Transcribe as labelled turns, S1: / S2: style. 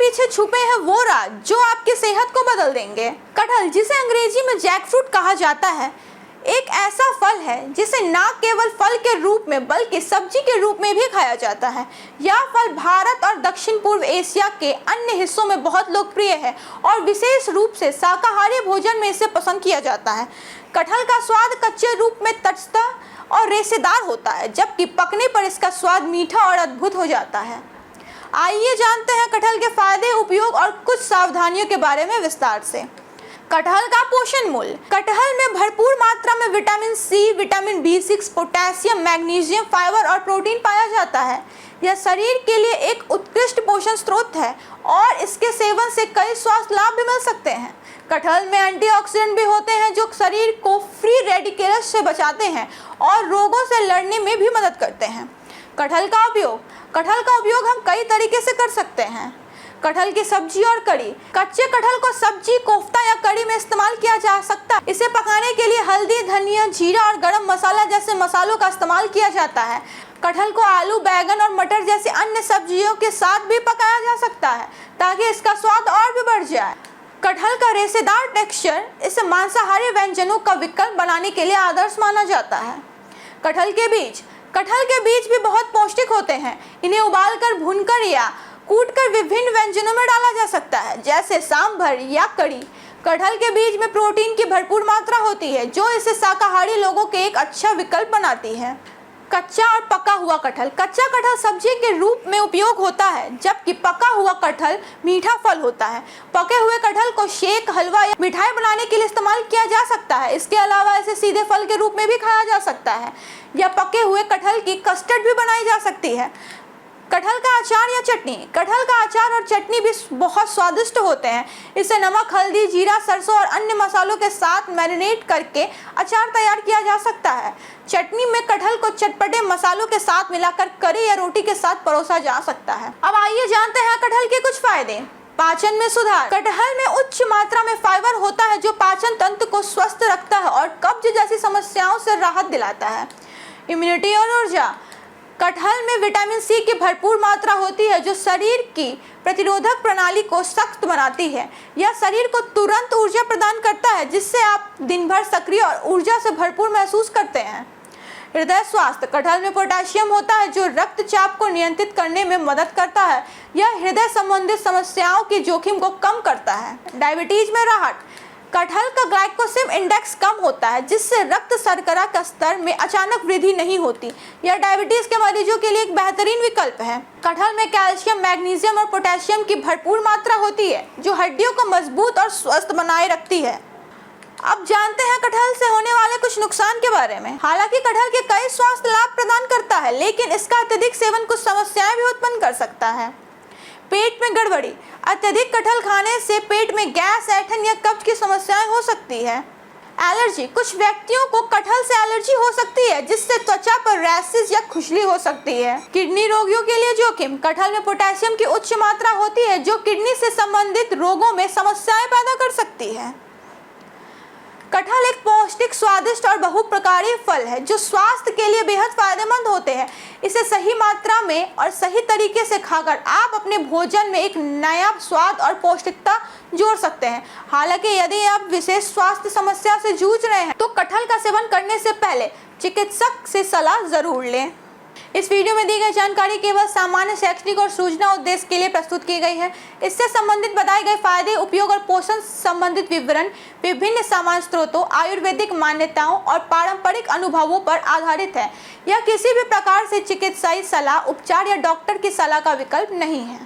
S1: पीछे छुपे हैं वो राज जो आपकी सेहत को बदल देंगे। कटहल, जिसे अंग्रेजी में जैकफ्रूट कहा जाता है, एक ऐसा फल है जिसे न केवल फल के रूप में बल्कि सब्जी के रूप में भी खाया जाता है। यह फल भारत और दक्षिण पूर्व एशिया के अन्य हिस्सों में बहुत लोकप्रिय है और विशेष रूप से शाकाहारी भोजन में इसे पसंद किया जाता है। कटहल का स्वाद कच्चे रूप में तटस्थ और रेशेदार होता है, जबकि पकने पर इसका स्वाद मीठा और अद्भुत हो जाता है। आइए जानते हैं कटहल के फायदे, उपयोग और कुछ सावधानियों के बारे में विस्तार से। कटहल का पोषण मूल्य। कटहल में भरपूर मात्रा में vitamin C, vitamin B6, potassium, magnesium, fibre और प्रोटीन पाया जाता है। यह शरीर के लिए एक उत्कृष्ट पोषण स्रोत है और इसके सेवन से कई स्वास्थ्य लाभ भी मिल सकते हैं। कटहल में एंटीऑक्सीडेंट भी होते हैं जो शरीर को फ्री रेडिकल्स से बचाते हैं और रोगों से लड़ने में भी मदद करते हैं। कटहल का उपयोग। कटहल का उपयोग हम कई तरीके से कर सकते हैं। कटहल की सब्जी और कड़ी। कच्चे कटहल को सब्जी, कोफ्ता या कड़ी में इस्तेमाल किया जा सकता है। इसे पकाने के लिए हल्दी, धनिया, जीरा और गरम मसाला जैसे मसालों का इस्तेमाल किया जाता है। कटहल को आलू, बैंगन और मटर जैसी अन्य सब्जियों के साथ भी पकाया जा सकता है ताकि इसका स्वाद और भी बढ़ जाए। कटहल का रेशेदार टेक्सचर इसे मांसाहारी व्यंजनों का विकल्प बनाने के लिए आदर्श माना जाता है। कटहल के बीज। कटहल के बीज भी बहुत पौष्टिक होते हैं। इन्हें उबालकर, भूनकर या कूटकर विभिन्न व्यंजनों में डाला जा सकता है, जैसे सांभर या कड़ी। कटहल के बीज में प्रोटीन की भरपूर मात्रा होती है जो इसे शाकाहारी लोगों के एक अच्छा विकल्प बनाती है। कच्चा और पका हुआ कटहल। कच्चा कटहल सब्जी के रूप में उपयोग होता है, जबकि पका हुआ कटहल मीठा फल होता है। पके हुए कटहल को शेक, हलवा या मिठाई बनाने के लिए इस्तेमाल किया जा सकता है। इसके अलावा इसे सीधे फल के रूप में भी खाया जा सकता है या पके हुए कटहल की कस्टर्ड भी बनाई जा सकती है। कटहल का अचार या चटनी। कटहल का अचार और चटनी भी बहुत स्वादिष्ट होते हैं। इसे नमक, हल्दी, जीरा, सरसों और अन्य मसालों के साथ मैरिनेट करके अचार तैयार किया जा सकता है। चटनी में कटहल को चटपटे मसालों के साथ मिलाकर करी या रोटी के साथ परोसा जा सकता है। अब आइए जानते हैं कटहल के कुछ फायदे। पाचन में सुधार। कटहल में उच्च मात्रा में फाइबर होता है जो पाचन तंत्र को स्वस्थ रखता है और कब्ज जैसी समस्याओं से राहत दिलाता है। इम्यूनिटी और ऊर्जा। कटहल में विटामिन सी की भरपूर मात्रा होती है जो शरीर की प्रतिरोधक प्रणाली को सख्त बनाती है। यह शरीर को तुरंत ऊर्जा प्रदान करता है जिससे आप दिन भर सक्रिय और ऊर्जा से भरपूर महसूस करते हैं। हृदय स्वास्थ्य। कटहल में पोटेशियम होता है जो रक्तचाप को नियंत्रित करने में मदद करता है। यह हृदय संबंधित समस्याओं के जोखिम को कम करता है। डायबिटीज में राहत। कटहल का ग्लाइकोसिम इंडेक्स कम होता है जिससे रक्त शर्करा का स्तर में अचानक वृद्धि नहीं होती। यह डायबिटीज के मरीजों के लिए एक बेहतरीन विकल्प है। कटहल में कैल्शियम, मैग्नीशियम और पोटेशियम की भरपूर मात्रा होती है जो हड्डियों को मजबूत और स्वस्थ बनाए रखती है। अब जानते हैं कटहल से होने वाले कुछ नुकसान के बारे में। हालांकि कटहल के कई स्वास्थ्य लाभ प्रदान करता है, लेकिन इसका अत्यधिक सेवन कुछ समस्याएं भी उत्पन्न कर सकता है। पेट में गड़बड़ी। अत्यधिक कटहल खाने से पेट में गैस, ऐंठन या कब्ज की समस्याएं हो सकती है। एलर्जी। कुछ व्यक्तियों को कटहल से एलर्जी हो सकती है जिससे त्वचा पर रैशेज या खुजली हो सकती है। किडनी रोगियों के लिए जोखिम। कटहल में पोटेशियम की उच्च मात्रा होती है जो किडनी से संबंधित रोगों में समस्याएं पैदा कर सकती है। कटहल एक पौष्टिक, स्वादिष्ट और बहुप्रकारीय फल है जो स्वास्थ्य के लिए बेहद फायदेमंद होते हैं। इसे सही मात्रा में और सही तरीके से खाकर आप अपने भोजन में एक नया स्वाद और पौष्टिकता जोड़ सकते हैं। हालांकि यदि आप विशेष स्वास्थ्य समस्या से जूझ रहे हैं तो कटहल का सेवन करने से पहले चिकित्सक से सलाह जरूर लें। इस वीडियो में दी गई जानकारी केवल सामान्य शैक्षणिक और सूचना उद्देश्य के लिए प्रस्तुत की गई है। इससे संबंधित बताए गए फायदे, उपयोग और पोषण संबंधित विवरण विभिन्न सामान्य स्रोतों, आयुर्वेदिक मान्यताओं और पारंपरिक अनुभवों पर आधारित है। यह किसी भी प्रकार से चिकित्साई सलाह, उपचार या डॉक्टर की सलाह का विकल्प नहीं है।